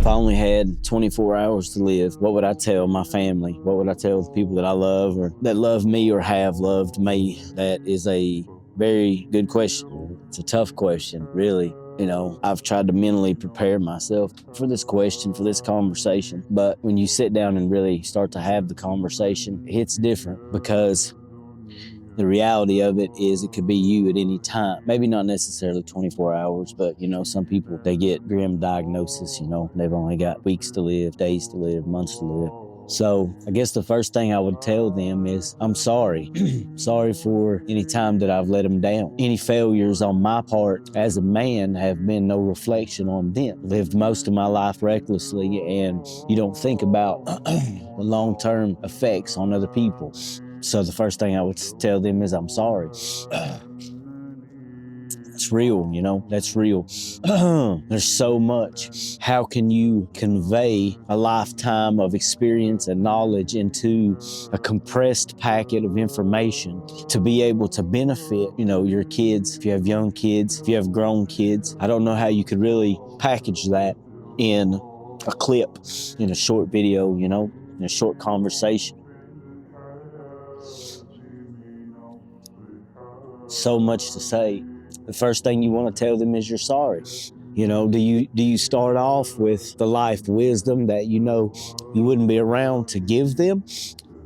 If I only had 24 hours to live, what would I tell my family? What would I tell the people that I love or that love me or have loved me? That is a very good question. It's a tough question, really. You know, I've tried to mentally prepare myself for this question, for this conversation. But when you sit down and really start to have the conversation, it's different because the reality of it is it could be you at any time. Maybe not necessarily 24 hours, but you know, some people, they get grim diagnosis, you know, they've only got weeks to live, days to live, months to live. So I guess the first thing I would tell them is, I'm sorry. Sorry for any time that I've let them down. Any failures on my part as a man have been no reflection on them. Lived most of my life recklessly, and you don't think about the long-term effects on other people. So the first thing I would tell them is, I'm sorry. It's real, you know, that's real. There's so much. How can you convey a lifetime of experience and knowledge into a compressed packet of information to be able to benefit, you know, your kids, if you have young kids, if you have grown kids? I don't know how you could really package that in a clip, in a short video, you know, in a short conversation. So much to say. The first thing you want to tell them is you're sorry. You know, do you start off with the life wisdom that you know you wouldn't be around to give them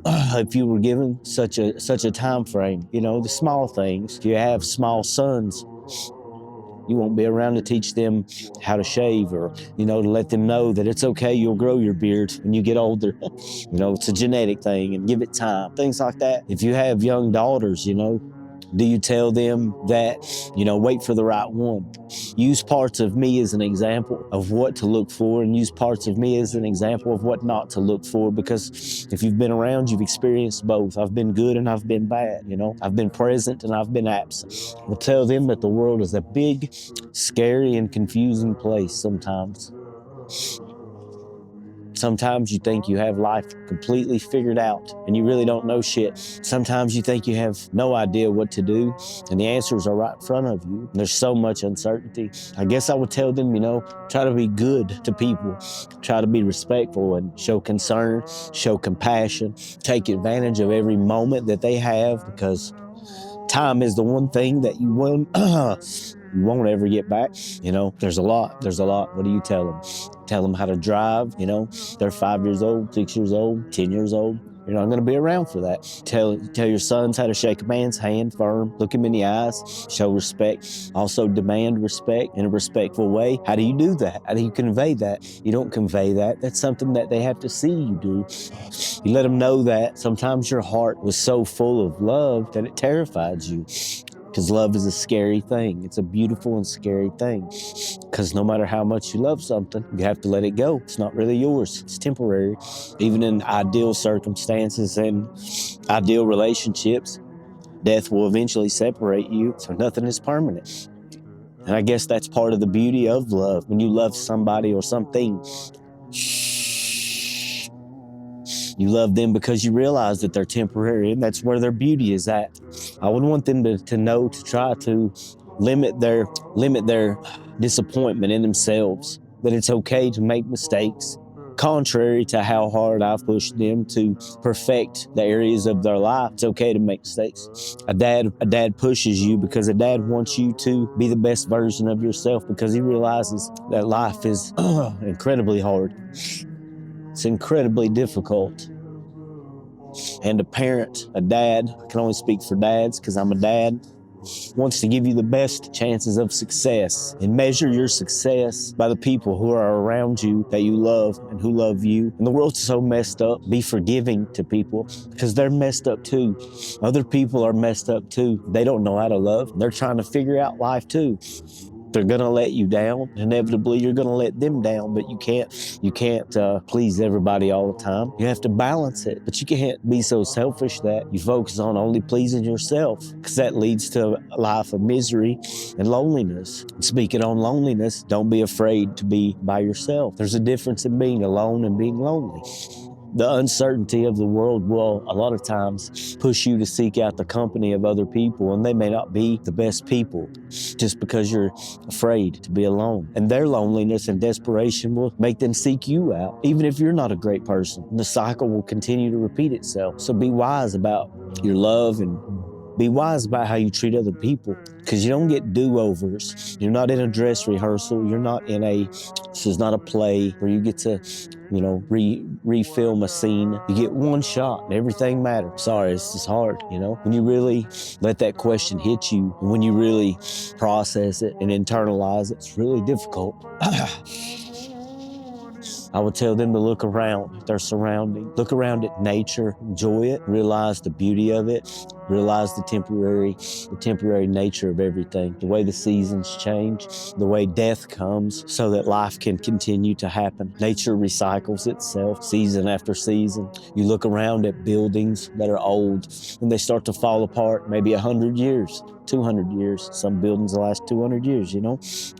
if you were given such a time frame? You know, the small things. If you have small sons, you won't be around to teach them how to shave, or, you know, to let them know that it's okay, you'll grow your beard when you get older. You know, it's a genetic thing, and give it time. Things like that. If you have young daughters, you know, do you tell them that, you know, wait for the right one? Use parts of me as an example of what to look for, and use parts of me as an example of what not to look for, because if you've been around, you've experienced both. I've been good and I've been bad, you know. I've been present and I've been absent. We'll tell them that the world is a big, scary, and confusing place sometimes. Sometimes you think you have life completely figured out and you really don't know shit. Sometimes you think you have no idea what to do and the answers are right in front of you. There's so much uncertainty. I guess I would tell them, you know, try to be good to people. Try to be respectful and show concern, show compassion. Take advantage of every moment that they have, because time is the one thing that you won't ever get back. You know, there's a lot. What do you tell them? Tell them how to drive, you know. They're 5 years old, 6 years old, 10 years old. You're not going to be around for that. Tell your sons how to shake a man's hand firm, look him in the eyes, show respect. Also demand respect in a respectful way. How do you do that? How do you convey that? You don't convey that. That's something that they have to see you do. You let them know that sometimes your heart was so full of love that it terrified you. Because love is a scary thing. It's a beautiful and scary thing. Because no matter how much you love something, you have to let it go. It's not really yours. It's temporary. Even in ideal circumstances and ideal relationships, death will eventually separate you, so nothing is permanent. And I guess that's part of the beauty of love. When you love somebody or something, you love them because you realize that they're temporary, and that's where their beauty is at. I would want them to know, to try to limit their disappointment in themselves, that it's okay to make mistakes, contrary to how hard I've pushed them to perfect the areas of their life. It's okay to make mistakes. A dad pushes you because a dad wants you to be the best version of yourself, because he realizes that life is incredibly hard. It's incredibly difficult. And a parent, a dad, I can only speak for dads because I'm a dad, wants to give you the best chances of success, and measure your success by the people who are around you that you love and who love you. And the world's so messed up. Be forgiving to people because they're messed up too. Other people are messed up too. They don't know how to love. They're trying to figure out life too. They're gonna let you down. Inevitably, you're gonna let them down, but you can't please everybody all the time. You have to balance it, but you can't be so selfish that you focus on only pleasing yourself, because that leads to a life of misery and loneliness. And speaking on loneliness, don't be afraid to be by yourself. There's a difference in being alone and being lonely. The uncertainty of the world will a lot of times push you to seek out the company of other people, and they may not be the best people just because you're afraid to be alone. And their loneliness and desperation will make them seek you out, even if you're not a great person. The cycle will continue to repeat itself. So be wise about your love and be wise about how you treat other people, because you don't get do-overs. You're not in a dress rehearsal. You're not in this is not a play where you get to, refilm a scene. You get one shot and everything matters. Sorry, it's just hard, When you really let that question hit you, when you really process it and internalize it, it's really difficult. I would tell them to look around their surrounding. Look around at nature, enjoy it, realize the beauty of it, realize the temporary nature of everything, the way the seasons change, the way death comes so that life can continue to happen. Nature recycles itself season after season. You look around at buildings that are old and they start to fall apart, maybe 100 years, 200 years. Some buildings last 200 years,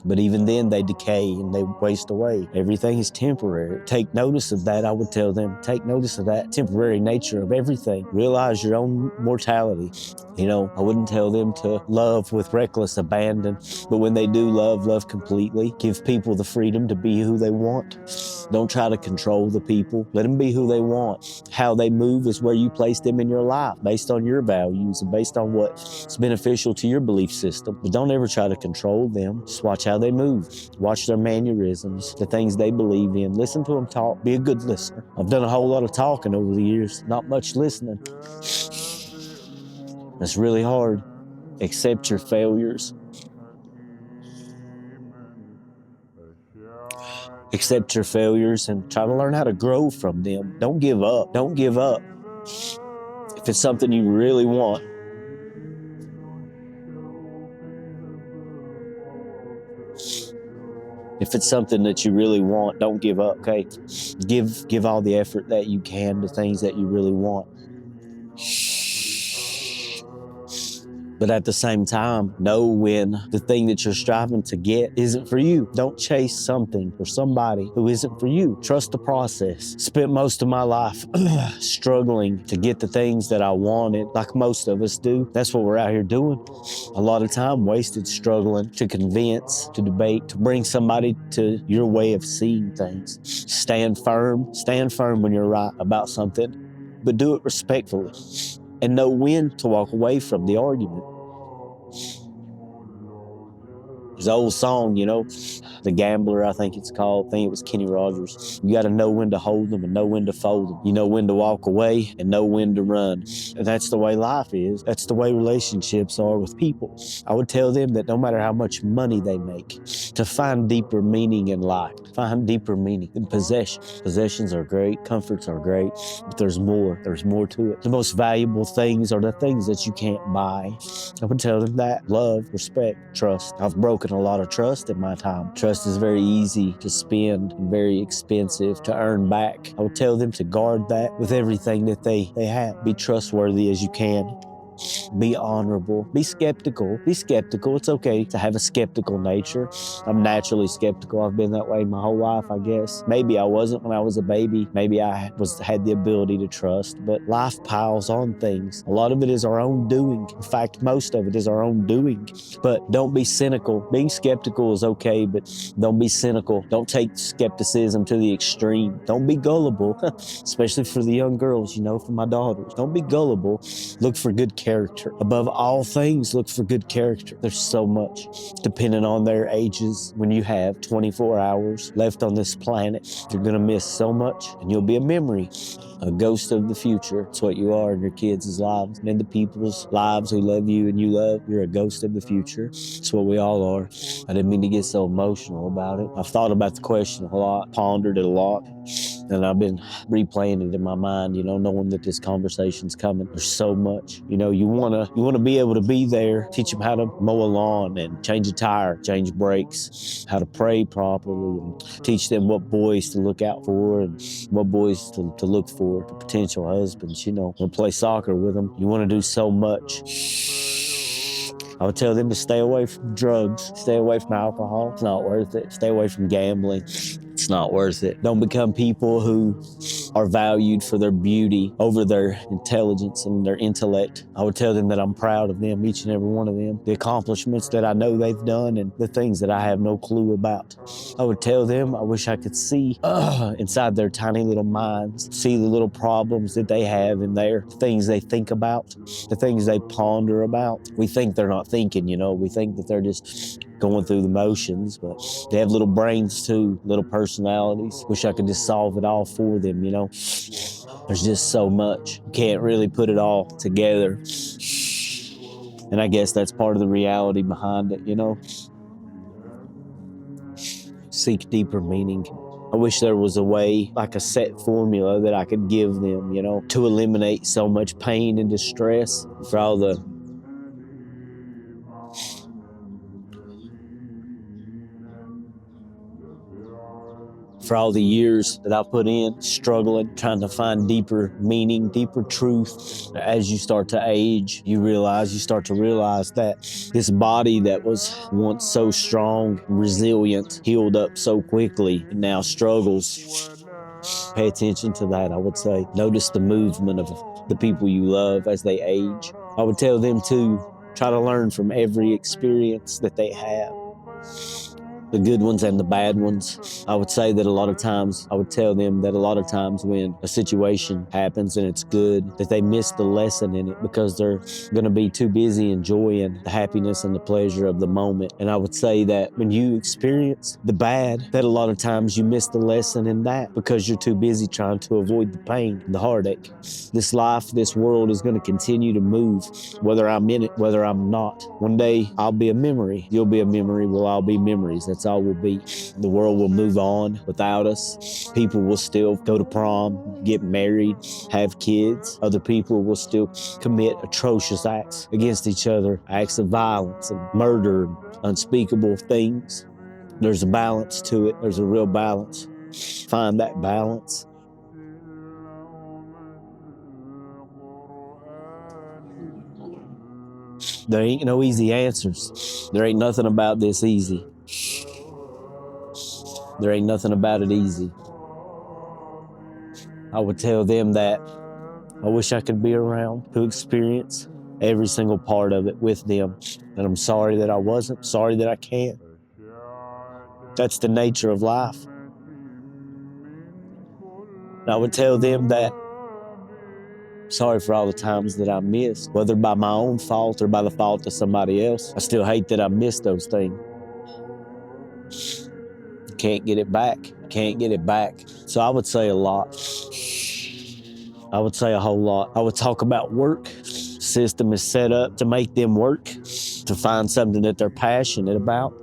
But even then they decay and they waste away. Everything is temporary. Take notice of that. I would tell them, take notice of that temporary nature of everything. Realize your own mortality. I wouldn't tell them to love with reckless abandon, but when they do love completely. Give people the freedom to be who they want. Don't try to control the people. Let them be who they want. How they move is where you place them in your life, based on your values and based on what's beneficial to your belief system. But don't ever try to control them. Just watch how they move. Watch their mannerisms, the things they believe in. Listen to them talk. Be a good listener. I've done a whole lot of talking over the years, not much listening. It's really hard. Accept your failures. Accept your failures and try to learn how to grow from them. Don't give up. Don't give up. If it's something you really want, if it's something that you really want, don't give up, okay? Give all the effort that you can to things that you really want. But at the same time, know when the thing that you're striving to get isn't for you. Don't chase something or somebody who isn't for you. Trust the process. Spent most of my life struggling to get the things that I wanted, like most of us do. That's what we're out here doing. A lot of time wasted struggling to convince, to debate, to bring somebody to your way of seeing things. Stand firm when you're right about something, but do it respectfully. And know when to walk away from the argument. There's an old song, The Gambler, I think it's called. I think it was Kenny Rogers. You got to know when to hold them and know when to fold them. You know when to walk away and know when to run. And that's the way life is. That's the way relationships are with people. I would tell them that no matter how much money they make, to find deeper meaning in life, find deeper meaning in possession. Possessions are great, comforts are great, but there's more to it. The most valuable things are the things that you can't buy. I would tell them that. Love, respect, trust. I've broken a lot of trust in my time. Trust is very easy to spend and very expensive to earn back. I would tell them to guard that with everything that they have. Be trustworthy as you can. Be honorable. Be skeptical. Be skeptical. It's okay to have a skeptical nature. I'm naturally skeptical. I've been that way my whole life, I guess. Maybe I wasn't when I was a baby. Maybe I had the ability to trust, but life piles on things. A lot of it is our own doing. In fact, most of it is our own doing. But don't be cynical. Being skeptical is okay, but don't be cynical. Don't take skepticism to the extreme. Don't be gullible, especially for the young girls, for my daughters. Don't be gullible. Look for good character. Above all things, look for good character. There's so much. Depending on their ages, when you have 24 hours left on this planet, you're going to miss so much, and you'll be a memory, a ghost of the future. It's what you are in your kids' lives and in the people's lives who love you and you love. You're a ghost of the future. It's what we all are. I didn't mean to get so emotional about it. I've thought about the question a lot, pondered it a lot, and I've been replaying it in my mind, knowing that this conversation's coming. There's so much. You wanna be able to be there, teach them how to mow a lawn and change a tire, change brakes, how to pray properly, and teach them what boys to look out for and what boys to look for, the potential husbands, want to play soccer with them. You want to do so much. I would tell them to stay away from drugs, stay away from alcohol. It's not worth it. Stay away from gambling. It's not worth it. Don't become people who are valued for their beauty over their intelligence and their intellect. I would tell them that I'm proud of them, each and every one of them, the accomplishments that I know they've done and the things that I have no clue about. I would tell them I wish I could see inside their tiny little minds, see the little problems that they have in there, things they think about, the things they ponder about. We think they're not thinking, you know, we think that they're just going through the motions, but they have little brains too, little personalities. Wish I could just solve it all for them, you know. There's just so much. You can't really put it all together. And I guess that's part of the reality behind it, you know. Seek deeper meaning. I wish there was a way, like a set formula that I could give them, you know, to eliminate so much pain and distress for all the years that I put in, struggling, trying to find deeper meaning, deeper truth. As you start to age, you start to realize that this body that was once so strong, resilient, healed up so quickly, and now struggles. Pay attention to that, I would say. Notice the movement of the people you love as they age. I would tell them to try to learn from every experience that they have, the good ones and the bad ones. I would say that a lot of times, I would tell them that a lot of times when a situation happens and it's good, that they miss the lesson in it because they're gonna be too busy enjoying the happiness and the pleasure of the moment. And I would say that when you experience the bad, that a lot of times you miss the lesson in that because you're too busy trying to avoid the pain, the heartache. This life, this world is gonna continue to move, whether I'm in it, whether I'm not. One day I'll be a memory, you'll be a memory, we'll all be memories. That's all we'll be. The world will move on without us. People will still go to prom, get married, have kids. Other people will still commit atrocious acts against each other, acts of violence and murder and unspeakable things. There's a balance to it. There's a real balance. Find that balance. There ain't no easy answers. There ain't nothing about this easy. There ain't nothing about it easy. I would tell them that I wish I could be around to experience every single part of it with them. And I'm sorry that I wasn't, sorry that I can't. That's the nature of life. And I would tell them that sorry for all the times that I missed, whether by my own fault or by the fault of somebody else. I still hate that I missed those things. Can't get it back. Can't get it back. So I would say a lot. I would say a whole lot. I would talk about work. System is set up to make them work, to find something that they're passionate about.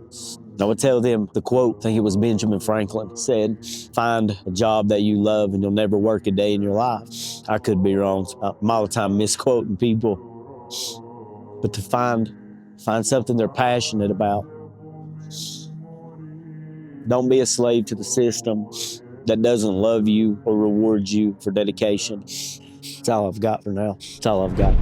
I would tell them the quote, I think it was Benjamin Franklin, said, find a job that you love and you'll never work a day in your life. I could be wrong. I'm all the time misquoting people. But to find something they're passionate about. Don't be a slave to the system that doesn't love you or reward you for dedication. That's all I've got for now. That's all I've got.